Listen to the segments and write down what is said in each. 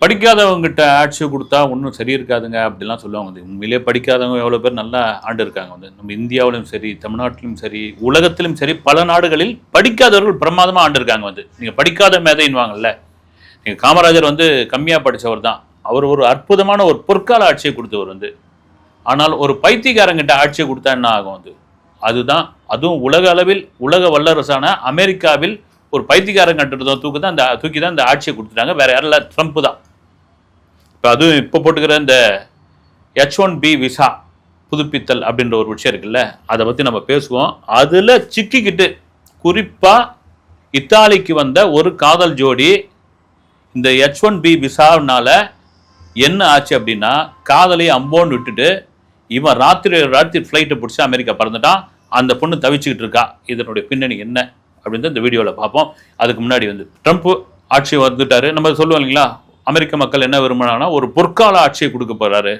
படிக்காதவங்ககிட்ட ஆட்சி கொடுத்தா ஒன்றும் சரி இருக்காதுங்க அப்படிலாம் சொல்லுவாங்க. உண்மையிலேயே படிக்காதவங்க எவ்வளோ பேர் நல்லா ஆண்டு இருக்காங்க. நம்ம இந்தியாவிலும் சரி, தமிழ்நாட்டிலும் சரி, உலகத்திலும் சரி, பல நாடுகளில் படிக்காதவர்கள் பிரமாதமாக ஆண்டு இருக்காங்க. நீங்கள் படிக்காத மேதைன்னுவாங்கல்ல, நீங்கள் காமராஜர் கம்மியாக படித்தவர் தான். அவர் ஒரு அற்புதமான ஒரு பொற்கால ஆட்சியை கொடுத்தவர். ஆனால் ஒரு பைத்தியக்காரங்கிட்ட ஆட்சியை கொடுத்தா என்ன ஆகும்? அதுவும் உலக அளவில் உலக வல்லரசான அமெரிக்காவில் ஒரு பைத்தியக்காரங்கிட்ட தூக்கி தான் இந்த ஆட்சியை கொடுத்துட்டாங்க. வேற யாரும் இல்லை, ட்ரம்ப் தான். அதுவும் இப்போ போட்டுக்கிற இந்த H1B விசா புதுப்பித்தல் அப்படின்ற ஒரு விஷயம் இருக்குல்ல, அதை பற்றி நம்ம பேசுவோம். அதில் சிக்கிக்கிட்டு குறிப்பாக இத்தாலிக்கு வந்த ஒரு காதல் ஜோடி இந்த H1B விசாவினால என்ன ஆச்சு அப்படின்னா, காதலை அம்போன்னு விட்டுட்டு இவன் ராத்திரி ஃப்ளைட்டை பிடிச்சி அமெரிக்கா பறந்துட்டான். அந்த பொண்ணு தவிச்சுக்கிட்டு இருக்கா. இதனுடைய பின்னணி என்ன அப்படின்னு இந்த வீடியோவில் பார்ப்போம். அதுக்கு முன்னாடி ட்ரம்ப் ஆட்சி வந்துட்டாரு. நம்ம சொல்லுவோம் இல்லைங்களா, அமெரிக்க மக்கள் என்ன விரும்பினாங்கன்னா ஒரு பொற்கால ஆட்சியை கொடுக்க போறாரு.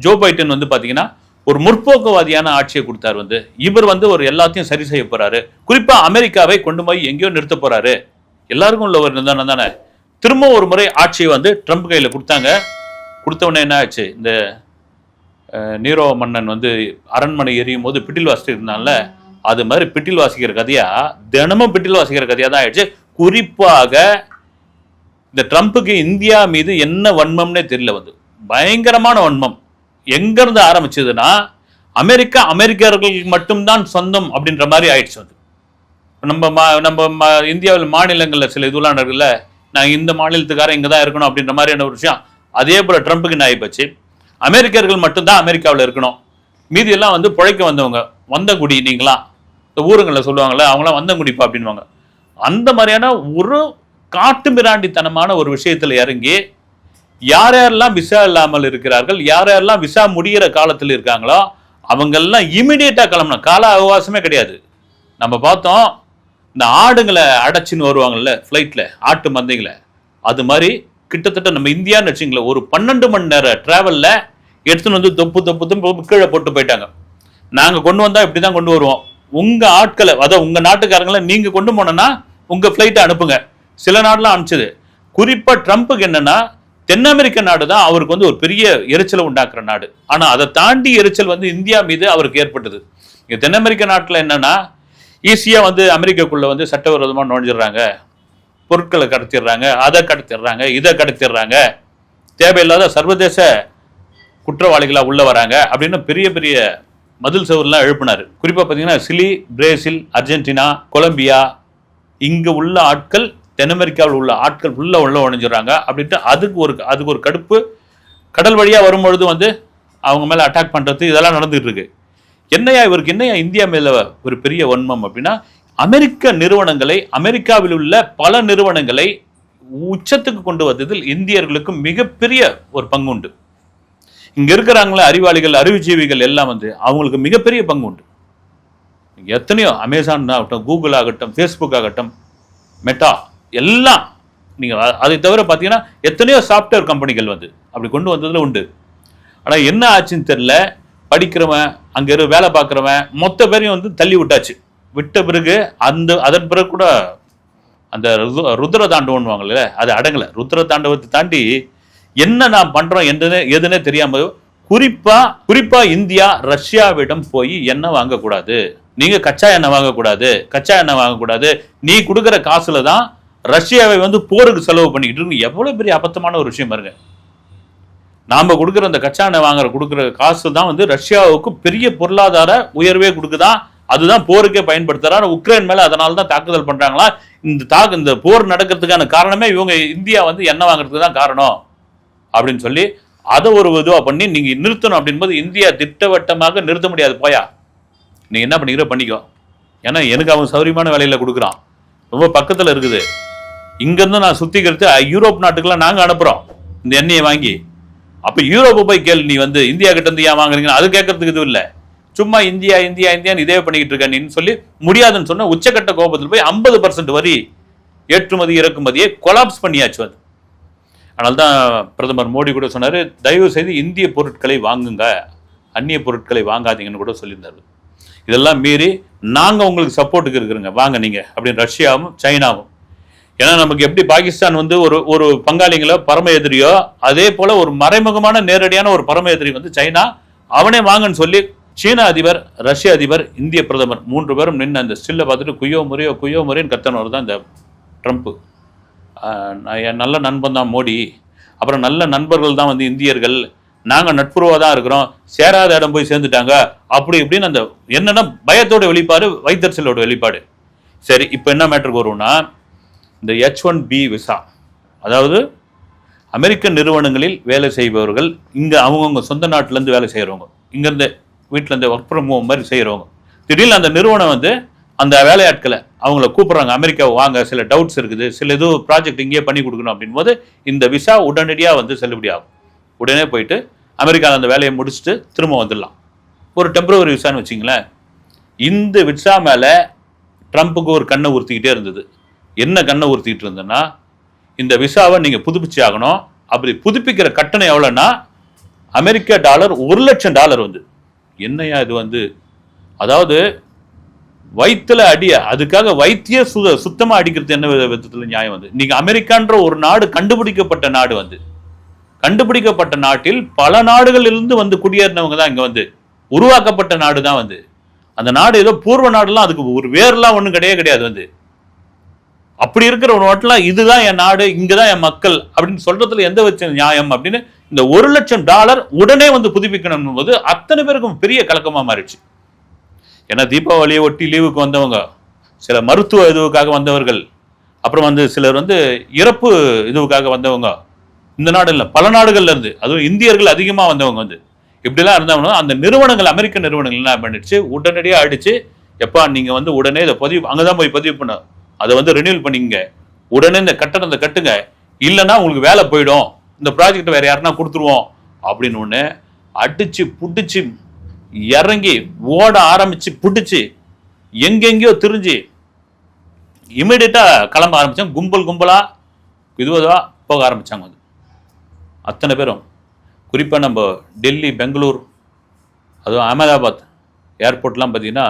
ஜோ பைடன் பார்த்தீங்கன்னா ஒரு முற்போக்குவாதியான ஆட்சியை கொடுத்தாரு. இவர் ஒரு எல்லாத்தையும் சரி செய்ய போறாரு. குறிப்பா அமெரிக்காவை கொண்டு போய் எங்கேயோ நிறுத்த போறாரு. எல்லாருக்கும் உள்ள ஒரு நிதானம் தானே. திரும்ப ஒரு முறை ஆட்சியை ட்ரம்ப் கையில் கொடுத்தாங்க. கொடுத்தவொடனே என்ன ஆச்சு, இந்த நீரோ மன்னன் அரண்மனை எரியும் போது பிட்டில் வாசிட்டு இருந்தால, அது மாதிரி பிட்டில் வாசிக்கிற கதையா, தினமும் பிட்டில் வாசிக்கிற கதையா தான் ஆயிடுச்சு. குறிப்பாக இந்த ட்ரம்ப்புக்கு இந்தியா மீது என்ன வன்மம்னே தெரியல. பயங்கரமான வன்மம் எங்கிருந்து ஆரம்பிச்சதுன்னா, அமெரிக்கர்களுக்கு மட்டும்தான் சொந்தம் அப்படின்ற மாதிரி ஆயிடுச்சு. நம்ம இந்தியாவில் மாநிலங்களில் சில இதெல்லாம் இருக்குல்ல, நான் இந்த மாநிலத்துக்காரன் இங்கே தான் இருக்கணும் அப்படின்ற மாதிரியான ஒரு விஷயம். அதே போல ட்ரம்ப்புக்கு என்ன ஆகிப்போச்சு, அமெரிக்கர்கள் மட்டும்தான் அமெரிக்காவில் இருக்கணும், மீதி எல்லாம் பிழைக்க வந்தவங்க, வந்தங்குடி. நீங்களா இந்த ஊருங்களில் சொல்லுவாங்கள்ல, அவங்களாம் வந்தங்குடிப்பா அப்படின்வாங்க. அந்த மாதிரியான ஒரு காட்டு மிராண்டித்தனமான ஒரு விஷயத்தில் இறங்கி யார் யாரெல்லாம் விசா இல்லாமல் இருக்கிறார்கள், யார் யாரெல்லாம் விசா முடிகிற காலத்தில் இருக்காங்களோ அவங்கெல்லாம் இமிடியேட்டாக கிளம்பணும். கால அவகாசமே கிடையாது. நம்ம பார்த்தோம், இந்த ஆடுங்களை அடைச்சின்னு வருவாங்கல்ல ஃப்ளைட்டில், ஆட்டு மந்தைகளை, அது மாதிரி கிட்டத்தட்ட நம்ம இந்தியான்னு வச்சுங்களேன், ஒரு 12 மணி நேரம் டிராவலில் எடுத்துன்னு தொப்பு கீழே போட்டு போயிட்டாங்க. நாங்கள் கொண்டு வந்தால் இப்படி தான் கொண்டு வருவோம். உங்கள் ஆட்களை, அதாவது உங்கள் நாட்டுக்காரங்களை நீங்கள் கொண்டு போனோன்னா உங்கள் ஃப்ளைட்டை அனுப்புங்க. சில நாடுலாம் அனுப்பிச்சது. குறிப்பாக ட்ரம்ப்புக்கு என்னன்னா, தென் அமெரிக்க நாடு தான் அவருக்கு ஒரு பெரிய எரிச்சலை உண்டாக்குற நாடு. ஆனால் அதை தாண்டி எரிச்சல் இந்தியா மீது அவருக்கு ஏற்பட்டது. இங்கே தென் அமெரிக்க நாட்டில் என்னன்னா, ஈஸியாக அமெரிக்காக்குள்ள சட்டவிரோதமாக நுழைஞ்சிடுறாங்க, பொருட்களை கடத்திடுறாங்க, அதை கடத்திடுறாங்க, இதை கடத்திடுறாங்க, தேவையில்லாத சர்வதேச குற்றவாளிகளாக உள்ள வராங்க அப்படின்னு பெரிய பெரிய மதில் சவுர்லாம் எழுப்பினார். குறிப்பாக பார்த்தீங்கன்னா சிலி, பிரேசில், அர்ஜென்டினா, கொலம்பியா, இங்கே உள்ள ஆட்கள் தென் அமெரிக்காவில் உள்ள ஆட்கள் உள்ள உழைஞ்சிடறாங்க அப்படின்ட்டு அதுக்கு ஒரு கடுப்பு. கடல் வழியாக வரும்பொழுது அவங்க மேலே அட்டாக் பண்ணுறது, இதெல்லாம் நடந்துகிட்டு இருக்கு. இவருக்கு என்னையா இந்தியா மேலே ஒரு பெரிய வன்மம் அப்படின்னா, அமெரிக்க நிறுவனங்களை, அமெரிக்காவில் உள்ள பல நிறுவனங்களை உச்சத்துக்கு கொண்டு வந்ததில் இந்தியர்களுக்கு மிகப்பெரிய ஒரு பங்கு உண்டு. இங்கே இருக்கிறாங்களே அறிவாளிகள், அறிவுஜீவிகள் எல்லாம் அவங்களுக்கு மிகப்பெரிய பங்கு உண்டு. எத்தனையோ அமேசான் ஆகட்டும், கூகுள் ஆகட்டும், ஃபேஸ்புக் ஆகட்டும், மெட்டா, எல்லாம் நீங்கள் அதை தவிர பார்த்தீங்கன்னா எத்தனையோ சாஃப்ட்வேர் கம்பெனிகள் அப்படி கொண்டு வந்ததில் உண்டு. ஆனால் என்ன ஆச்சுன்னு தெரியல, படிக்கிறவன், அங்கே வேலை பார்க்குறவன் மொத்த பேரையும் தள்ளி விட்டாச்சு. விட்ட பிறகு அதன் பிறகு கூட அந்த ருத்ர தாண்டவன்னுவாங்கல்ல, அது அடங்கலை. ருத்ர தாண்டவத்தை தாண்டி என்ன நான் பண்ணுறோம் எதுன்னே தெரியாமல், குறிப்பாக இந்தியா ரஷ்யாவிடம் போய் எண்ணெய் வாங்கக்கூடாது, நீங்க கச்சா எண்ணெய் வாங்கக்கூடாது, நீ கொடுக்குற காசுல தான் ரஷ்யாவை போருக்கு செலவு பண்ணிக்கிட்டு இருக்கு. எவ்வளவு பெரிய அபத்தமான ஒரு விஷயம் பாருங்க. நாம கொடுக்குற அந்த கச்சா எண்ணெய் கொடுக்குற காசு தான் ரஷ்யாவுக்கு பெரிய பொருளாதார உயர்வே கொடுக்குதான். அதுதான் போருக்கே பயன்படுத்துறாரு. உக்ரைன் மேல அதனால தான் தாக்குதல் பண்றாங்களா. இந்த போர் நடக்கிறதுக்கான காரணமே இவங்க இந்தியா எண்ணெய் வாங்குறதுக்கு தான் காரணம் அப்படின்னு சொல்லி அதை ஒரு இதுவா பண்ணி நீங்க நிறுத்தணும் அப்படின்போது இந்தியா திட்டவட்டமாக நிறுத்த முடியாது. போயா நீ என்ன பண்ணிக்கோ, ஏன்னா எனக்கு அவன் சௌரியமான வேலையில் கொடுக்குறான், ரொம்ப பக்கத்தில் இருக்குது. இங்கேருந்து நான் சுத்திக்கிறது யூரோப் நாட்டுக்கெல்லாம் நாங்கள் அனுப்புகிறோம் இந்த எண்ணெயை வாங்கி. அப்போ யூரோப்பை போய் கேள்வி, நீ இந்தியா கிட்ட இருந்து ஏன் வாங்குறீங்கன்னா அது கேட்கறதுக்கு இது இல்லை. சும்மா இந்தியான்னு இதே பண்ணிக்கிட்டு இருக்க நீன்னு சொல்லி முடியாதுன்னு சொன்ன உச்சக்கட்ட கோபத்தில் போய் 50% வரி ஏற்றுமதி இறக்குமதியை கொலாப்ஸ் பண்ணியாச்சு. அதனால தான் பிரதமர் மோடி கூட சொன்னார், தயவு செய்து இந்திய பொருட்களை வாங்குங்க, அந்நிய பொருட்களை வாங்காதீங்கன்னு கூட சொல்லியிருந்தாரு. இதெல்லாம் மீறி நாங்கள் உங்களுக்கு சப்போர்ட்டுக்கு இருக்கிறோங்க, வாங்க நீங்கள் அப்படின்னு ரஷ்யாவும் சைனாவும் ஏன்னா நமக்கு எப்படி பாகிஸ்தான் வந்து ஒரு ஒரு பங்காளிங்களோ பரம எதிரியோ, அதே போல ஒரு மறைமுகமான நேரடியான ஒரு பரம எதிரி வந்து சைனா. அவனே வாங்கன்னு சொல்லி சீன அதிபர், ரஷ்ய அதிபர், இந்திய பிரதமர் 3 பேரும் நின்று அந்த ஸ்டில்ல பார்த்துட்டு குய்யோ முறைன்னு கத்தனவர் தான் இந்த ட்ரம்ப். என் நல்ல நண்பன் தான் மோடி, அப்புறம் நல்ல நண்பர்கள் தான் வந்து இந்தியர்கள், நாங்கள் நட்புறவாக தான் இருக்கிறோம், சேராத இடம் போய் சேர்ந்துட்டாங்க அப்படி இப்படின்னு அந்த என்னன்னா பயத்தோட வெளிப்பாடு, வைத்தறிச்சலோட வெளிப்பாடு. சரி, இப்போ என்ன மேட்டருக்கு வருவோம்னா, இந்த H1B விசா, அதாவது அமெரிக்க நிறுவனங்களில் வேலை செய்பவர்கள், இங்கே அவங்கவுங்க சொந்த நாட்டிலேருந்து வேலை செய்கிறவங்க, இங்கேருந்து வீட்டிலேருந்து ஒர்க் ஃப்ரம் ஹோம் மாதிரி செய்கிறவங்க, திடீர்னு அந்த நிறுவனம் வந்து அந்த வேலையாட்களை அவங்கள கூப்பிட்றாங்க, அமெரிக்கா வாங்க, சில டவுட்ஸ் இருக்குது, சில இது ப்ராஜெக்ட் இங்கேயே பண்ணி கொடுக்கணும் அப்படின் போது இந்த விசா உடனடியாக வந்து செல்லுபடி ஆகும். உடனே போயிட்டு அமெரிக்காவில் அந்த வேலையை முடிச்சுட்டு திரும்ப வந்துடலாம். ஒரு டெம்பரவரி விசான்னு வச்சிங்களேன். இந்த விசா மேலே ட்ரம்ப்புக்கு ஒரு கண்ணை உறுத்திக்கிட்டே இருந்தது. என்ன கண்ணை உறுத்திக்கிட்டு இருந்ததுன்னா, இந்த விசாவை நீங்கள் புதுப்பிச்சு ஆகணும். அப்படி புதுப்பிக்கிற கட்டணம் எவ்வளோன்னா அமெரிக்க டாலர் $1,00,000 வந்து. என்னையா இது வந்து, அதாவது வயிற்றுல அடிய, அதுக்காக வைத்திய சுத்தமாக அடிக்கிறது என்ன விதத்தில் நியாயம் வந்து. இன்னைக்கு அமெரிக்கான்ற ஒரு நாடு கண்டுபிடிக்கப்பட்ட நாடு வந்து, கண்டுபிடிக்கப்பட்ட நாட்டில் பல நாடுகளிலிருந்து வந்து குடியேறினவங்க தான் இங்கே வந்து உருவாக்கப்பட்ட நாடு தான் வந்து. அந்த நாடு ஏதோ பூர்வ நாடுலாம், அதுக்கு ஒரு வேர்லாம் ஒன்றும் கிடையாது வந்து. அப்படி இருக்கிற ஒரு நாட்டில் இதுதான் என் நாடு, இங்கே தான் என் மக்கள் அப்படின்னு சொல்றதுல எந்த வச்ச நியாயம் அப்படின்னு இந்த $1,00,000 உடனே வந்து புதுப்பிக்கணும் போது அத்தனை பேருக்கும் பெரிய கலக்கமாக மாறிடுச்சு. ஏன்னா தீபாவளியை ஒட்டி லீவுக்கு வந்தவங்க, சில மருத்துவ இதுவுக்காக வந்தவர்கள், அப்புறம் வந்து சிலர் வந்து இறப்பு இதுவுக்காக வந்தவங்க, இந்த நாடு இல்லை பல நாடுகள்ல இருந்து, அதுவும் இந்தியர்கள் அதிகமாக வந்தவங்க வந்து இப்படிலாம் இருந்தவங்க. அந்த நிறுவனங்கள், அமெரிக்க நிறுவனங்கள் என்ன பண்ணிடுச்சு, உடனடியாக அடிச்சு, எப்பா நீங்கள் வந்து உடனே இதை பதிவு, அங்கே தான் போய் பதிவு பண்ண, அதை வந்து ரினியூவல் பண்ணிங்க, உடனே இந்த கட்டணத்தை கட்டுங்க, இல்லைன்னா உங்களுக்கு வேலை போயிடும், இந்த ப்ராஜெக்ட் வேற யாருன்னா கொடுத்துருவோம் அப்படின்னு ஒன்று அடிச்சு புடிச்சு இறங்கி ஓட ஆரம்பிச்சு புடிச்சு எங்கெங்கயோ திரிஞ்சு இமிடியட்டா கிளம்ப ஆரம்பிச்சாங்க. கும்பலா இதுவா போக ஆரம்பிச்சாங்க வந்து அத்தனை பேரும். குறிப்பாக நம்ம டெல்லி, பெங்களூர், அதுவும் அகமதாபாத் ஏர்போர்ட்லாம் பார்த்தீங்கன்னா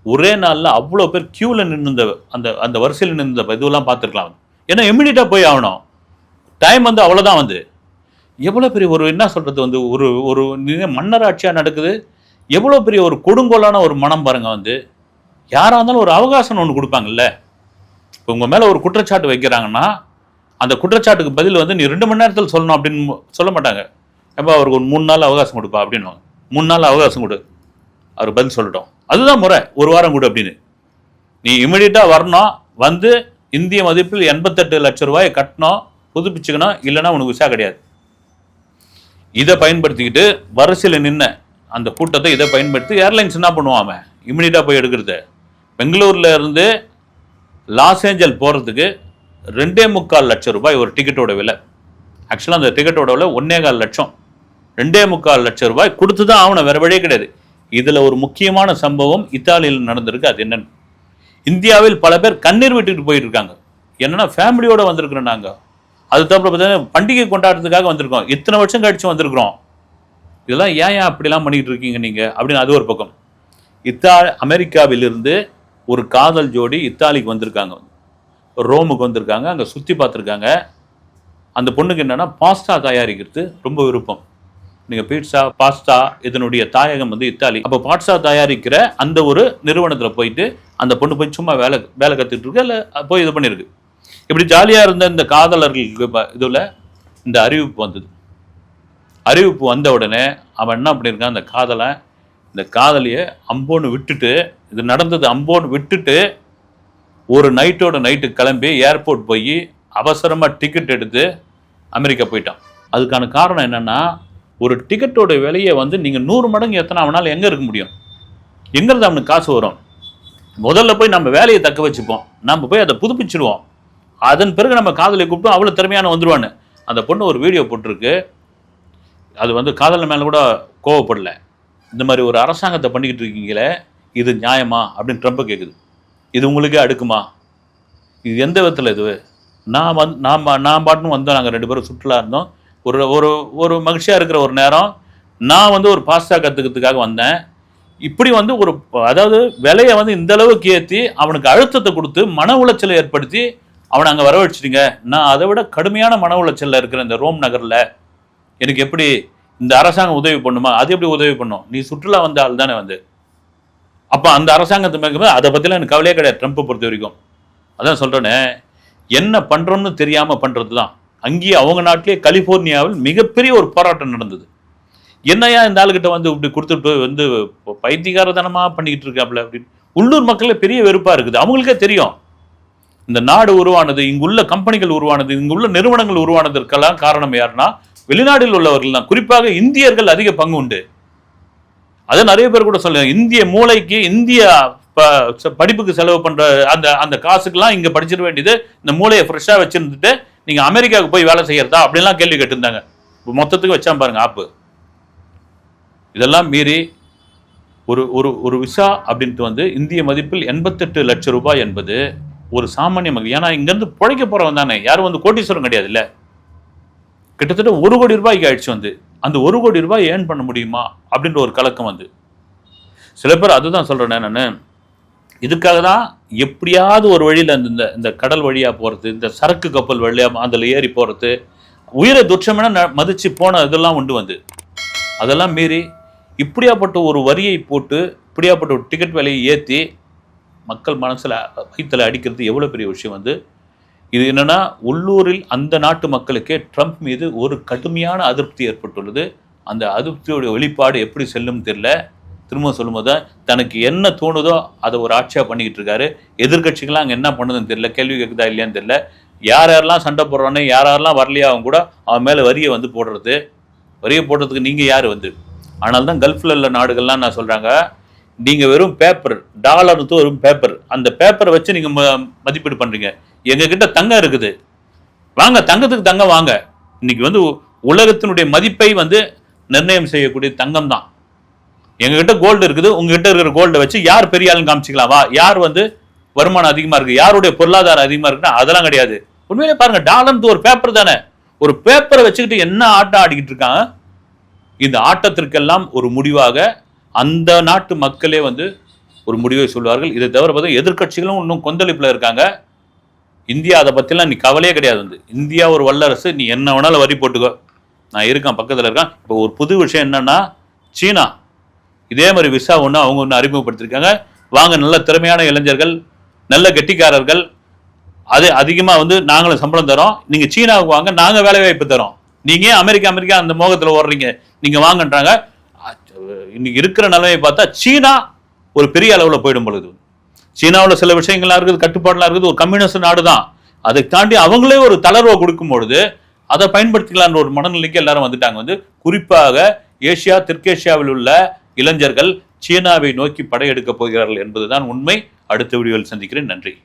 ஒரே நாளில் அவ்வளோ பேர் க்யூவில் நின்று அந்த அந்த வரிசையில் நின்ற இதுவெல்லாம் பார்த்துருக்கலாம். ஏன்னா இமிடியட்டாக போய் ஆகணும், டைம் வந்து அவ்வளோதான் வந்து. எவ்வளோ பெரிய ஒரு என்ன சொல்கிறது வந்து ஒரு ஒரு மன்னராட்சியாக நடக்குது. எவ்வளோ பெரிய ஒரு கொடுங்கோலான ஒரு மனம் பாருங்க வந்து. யாராக இருந்தாலும் ஒரு அவகாசம் ஒன்று கொடுப்பாங்கல்ல. இப்போ உங்கள் மேலே ஒரு குற்றச்சாட்டு வைக்கிறாங்கன்னா அந்த குற்றச்சாட்டுக்கு பதில் வந்து நீ 2 மணி நேரத்தில் சொல்லணும் அப்படின்னு சொல்ல மாட்டாங்க. எப்போ அவருக்கு ஒரு 3 நாள் அவகாசம் கொடுப்பா அப்படின்னு, 3 நாள் அவகாசம் கொடு, அவர் பதில் சொல்லட்டும், அதுதான் முறை, 1 வாரம் கொடு அப்படின்னு. நீ இமிடியட்டாக வரணும், வந்து இந்திய மதிப்பில் 88 லட்சம் ரூபாயை கட்டணும், புதுப்பிச்சுக்கணும், இல்லைன்னா உனக்கு விசா கிடையாது. இதை பயன்படுத்திக்கிட்டு வரிசையில் நின்ன அந்த கூட்டத்தை இதை பயன்படுத்தி ஏர்லைன்ஸ் என்ன பண்ணுவான், இமிடியட்டாக போய் எடுக்கிறது. பெங்களூரில் இருந்து லாஸ் ஏஞ்சல் போகிறதுக்கு 2.25 லட்சம் ரூபாய் ஒரு டிக்கெட்டோட விலை. ஆக்சுவலாக அந்த டிக்கெட்டோட விலை 1.25 லட்சம். 2.25 லட்சம் ரூபாய் கொடுத்து தான் ஆகணும், வேறு வழியே கிடையாது. இதில் ஒரு முக்கியமான சம்பவம் இத்தாலியில் நடந்திருக்கு. அது என்னன்னு, இந்தியாவில் பல பேர் கண்ணீர் விட்டுட்டு போயிட்டு இருக்காங்க. என்னன்னா ஃபேமிலியோட வந்திருக்கிறோம் நாங்கள், அது தவிர பார்த்தீங்கன்னா பண்டிகை கொண்டாடுறதுக்காக வந்திருக்கோம், இத்தனை வருஷம் கழிச்சு வந்திருக்கிறோம், இதெல்லாம் ஏன் அப்படிலாம் பண்ணிக்கிட்டு இருக்கீங்க நீங்கள் அப்படின்னு. அது ஒரு பக்கம். அமெரிக்காவிலிருந்து ஒரு காதல் ஜோடி இத்தாலிக்கு வந்திருக்காங்க, ரோமுக்கு வந்திருக்காங்க, அங்கே சுற்றி பார்த்துருக்காங்க. அந்த பொண்ணுக்கு என்னென்னா பாஸ்தா தயாரிக்கிறது ரொம்ப விருப்பம். நீங்கள் பீட்சா, பாஸ்தா இதனுடைய தாயகம் வந்து இத்தாலி. அப்போ பாஸ்தா தயாரிக்கிற அந்த ஒரு நிறுவனத்தில் போயிட்டு அந்த பொண்ணு போய் சும்மா வேலை கற்றுட்டு இருக்கு, இல்லை போய் இது பண்ணியிருக்கு. இப்படி ஜாலியாக இருந்த இந்த காதலர்களுக்கு இதில் இந்த அறிவிப்பு வந்தது. அறிவிப்பு வந்த உடனே அவன் என்ன பண்ணியிருக்கான், இந்த காதலியை அம்போன்னு விட்டுட்டு, இது நடந்தது அம்போன்னு விட்டுட்டு ஒரு நைட்டு கிளம்பி ஏர்போர்ட் போய் அவசரமாக டிக்கெட் எடுத்து அமெரிக்கா போயிட்டான். அதுக்கான காரணம் என்னென்னா, ஒரு டிக்கெட்டோட விலையை வந்து நீங்கள் 100 மடங்கு எத்தனை அவனால் எங்கே இருக்க முடியும், எங்கேருந்து அவனுக்கு காசு வரும். முதல்ல போய் நம்ம வேலையை தக்க வச்சுப்போம், நம்ம போய் அதை புதுப்பிச்சிடுவோம், அதன் பிறகு நம்ம காதலை கூப்பிட்டோம், அவ்வளோ திறமையான வந்துடுவான்னு. அந்த பொண்ணு ஒரு வீடியோ போட்டிருக்கு. அது வந்து காதல் மேலே கூட கோவப்படல. இந்த மாதிரி ஒரு அரசாங்கத்தை பண்ணிக்கிட்டு இருக்கீங்களே, இது நியாயமா அப்படின்னு ட்ரம்ப் கேட்குது. இது உங்களுக்கே அடுக்குமா, இது எந்த விதத்தில் இது? நான் பாட்டுன்னு வந்தோம், நாங்கள் 2 பேரும் சுற்றுலா இருந்தோம், ஒரு ஒரு ஒரு மகிழ்ச்சியாக இருக்கிற ஒரு நேரம், நான் வந்து ஒரு பாஸ்தா கற்றுக்கிறதுக்காக வந்தேன். இப்படி வந்து ஒரு, அதாவது விலையை வந்து இந்த அளவுக்கு ஏற்றி அவனுக்கு அழுத்தத்தை கொடுத்து மன உளைச்சலை ஏற்படுத்தி அவனை அங்கே வரவழைச்சிட்டீங்க, நான் அதை விட கடுமையான மன உளைச்சலில் இருக்கிற இந்த ரோம் நகரில் எனக்கு எப்படி இந்த அரசாங்கம் உதவி பண்ணுமா? அது எப்படி உதவி பண்ணும்? நீ சுற்றுலா வந்த ஆள் தானே வந்து. அப்போ அந்த அரசாங்கத்தை மேற்கொண்டு அதை பற்றிலாம் எனக்கு கவலையே கிடையாது ட்ரம்ப்பை பொறுத்த வரைக்கும். அதான் சொல்கிறேனே, என்ன பண்ணுறோம்னு தெரியாமல் பண்ணுறது தான். அங்கேயே அவங்க நாட்டிலே கலிஃபோர்னியாவில் மிகப்பெரிய ஒரு போராட்டம் நடந்தது. என்னையா இந்த ஆளுகிட்ட வந்து இப்படி கொடுத்துட்டு வந்து பைத்தியகாரத்தனமாக பண்ணிக்கிட்டு இருக்காப்புல அப்படின்னு உள்ளூர் மக்களே பெரிய வெறுப்பாக இருக்குது. அவங்களுக்கே தெரியும் இந்த நாடு உருவானது, இங்குள்ள கம்பெனிகள் உருவானது, இங்குள்ள நிறுவனங்கள் உருவானதற்கெல்லாம் காரணம் யாருன்னா வெளிநாட்டில் உள்ளவர்கள் தான். குறிப்பாக இந்தியர்கள் அதிக பங்கு உண்டு. அதை நிறைய பேர் கூட சொல்லுங்க, இந்திய மூளைக்கு இந்திய படிப்புக்கு செலவு பண்ற அந்த அந்த காசுக்கெல்லாம் இங்க படிச்சிட வேண்டியது, இந்த மூளையை ஃப்ரெஷ்ஷாக வச்சிருந்துட்டு நீங்க அமெரிக்காவுக்கு போய் வேலை செய்யறதா அப்படின்லாம் கேள்வி கேட்டிருந்தாங்க. மொத்தத்துக்கு வச்சா பாருங்க ஆப்பு. இதெல்லாம் மீறி ஒரு ஒரு ஒரு விசா அப்படின்ட்டு வந்து இந்திய மதிப்பில் 88 லட்சம் ரூபாய் என்பது ஒரு சாமானிய மக்கள், ஏன்னா இங்கேருந்து பிழைக்க போறவன் தானே, யாரும் வந்து கோட்டீஸ்வரம் கிடையாது இல்லை. கிட்டத்தட்ட 1 கோடி ரூபாய்க்கு ஆயிடுச்சு வந்து. அந்த 1 கோடி ரூபாய் ஏர்ன் பண்ண முடியுமா அப்படின்ற ஒரு கலக்கம் வந்து. சில பேர் அதுதான் சொல்றேன் நான், இதுக்காக தான் எப்படியாவது ஒரு வழியில் இந்த கடல் வழியா போறது, இந்த சரக்கு கப்பல் வழியா அதில் ஏறி போறது, உயிரை துச்சமென மதிச்சு போன இதெல்லாம் உண்டு வந்து. அதெல்லாம் மீறி இப்படியாப்பட்ட ஒரு வரியை போட்டு இப்படியாப்பட்ட ஒரு டிக்கெட் விலையை ஏற்றி மக்கள் மனசில் வயிற்றில் அடிக்கிறது எவ்வளோ பெரிய விஷயம் வந்து. இது என்னன்னா, உள்ளூரில் அந்த நாட்டு மக்களுக்கே ட்ரம்ப் மீது ஒரு கடுமையான அதிருப்தி ஏற்பட்டுள்ளது. அந்த அதிருப்தியோட வெளிப்பாடு எப்படி செல்லும் தெரியல. திரும்ப சொல்லும்போது தனக்கு என்ன தோணுதோ அதை ஒரு ஆட்சியாக பண்ணிக்கிட்டு இருக்காரு. எதிர்கட்சிகள்லாம் அங்கே என்ன பண்ணுதுன்னு தெரியல, கேள்வி கேட்குதா இல்லையான்னு தெரியல. யாரெல்லாம் சண்டை போடுறானே, யாரெல்லாம் வரலையா அவங்க கூட அவன் மேலே வரியை வந்து போடுறது. வரியை போடுறதுக்கு நீங்கள் யார் வந்து. ஆனால் தான் கல்ஃபில் உள்ள நாடுகள்லாம் நான் சொல்கிறாங்க, நீங்கள் வெறும் பேப்பர், டாலருக்கு வெறும் பேப்பர், அந்த பேப்பரை வச்சு நீங்கள் மதிப்பீடு பண்ணுறீங்க. எங்ககிட்ட தங்கம் இருக்குது, வாங்க தங்கத்துக்கு தங்கம் வாங்க. இன்னைக்கு வந்து உலகத்தினுடைய மதிப்பை வந்து நிர்ணயம் செய்யக்கூடிய தங்கம் தான். எங்ககிட்ட கோல்டு இருக்குது, உங்ககிட்ட இருக்கிற கோல்டை வச்சு யார் பெரிய ஆளுன்னு காமிச்சிக்கலாம் வா. யார் வந்து வருமானம் அதிகமாக இருக்குது, யாருடைய பொருளாதாரம் அதிகமாக இருக்குன்னா அதெல்லாம் கிடையாது. உண்மையிலே பாருங்க, டாலர் ஒரு பேப்பர் தானே. ஒரு பேப்பரை வச்சுக்கிட்டு என்ன ஆட்டம் ஆடிக்கிட்டு இருக்காங்க. இந்த ஆட்டத்திற்கெல்லாம் ஒரு முடிவாக அந்த நாட்டு மக்களே வந்து ஒரு முடிவை சொல்வார்கள். இதை தவிர பார்த்தா எதிர்கட்சிகளும் இன்னும் கொந்தளிப்பில் இருக்காங்க. இந்தியா அதை பற்றிலாம் நீ கவலையே கிடையாது வந்து. இந்தியா ஒரு வல்லரசு, நீ என்ன வேணாலும் வரி போட்டுக்கோ, நான் இருக்கேன் பக்கத்தில் இருக்கேன். இப்போ ஒரு புது விஷயம் என்னன்னா, சீனா இதே மாதிரி விசா ஒன்று அவங்க ஒன்று அறிமுகப்படுத்திருக்காங்க. வாங்க, நல்ல திறமையான இளைஞர்கள், நல்ல கெட்டிக்காரர்கள், அது அதிகமாக வந்து நாங்களும் சம்பளம் தரோம், நீங்கள் சீனாவுக்கு வாங்க, நாங்கள் வேலை வாய்ப்பு தரோம், நீங்கள் அமெரிக்கா அந்த மோகத்தில் ஓடுறீங்க, நீங்கள் வாங்கன்றாங்க. இன்னைக்கு இருக்கிற நிலைமையை பார்த்தா சீனா ஒரு பெரிய அளவில் போயிடும் பொழுது. சீனாவில் சில விஷயங்கள்லாம் இருக்குது, கட்டுப்பாடுலாம் இருக்குது, ஒரு கம்யூனிஸ்ட் நாடு தான். அதை தாண்டி அவங்களே ஒரு தளர்வை கொடுக்கும் பொழுது அதை பயன்படுத்திக்கலான்ற ஒரு மனநிலைக்கு எல்லாரும் வந்துட்டாங்க வந்து. குறிப்பாக ஏசியா, தெற்கேசியாவில் உள்ள இளைஞர்கள் சீனாவை நோக்கி படையெடுக்கப் போகிறார்கள் என்பதுதான் உண்மை. அடுத்த வீடியோவில் சந்திக்கிறேன். நன்றி.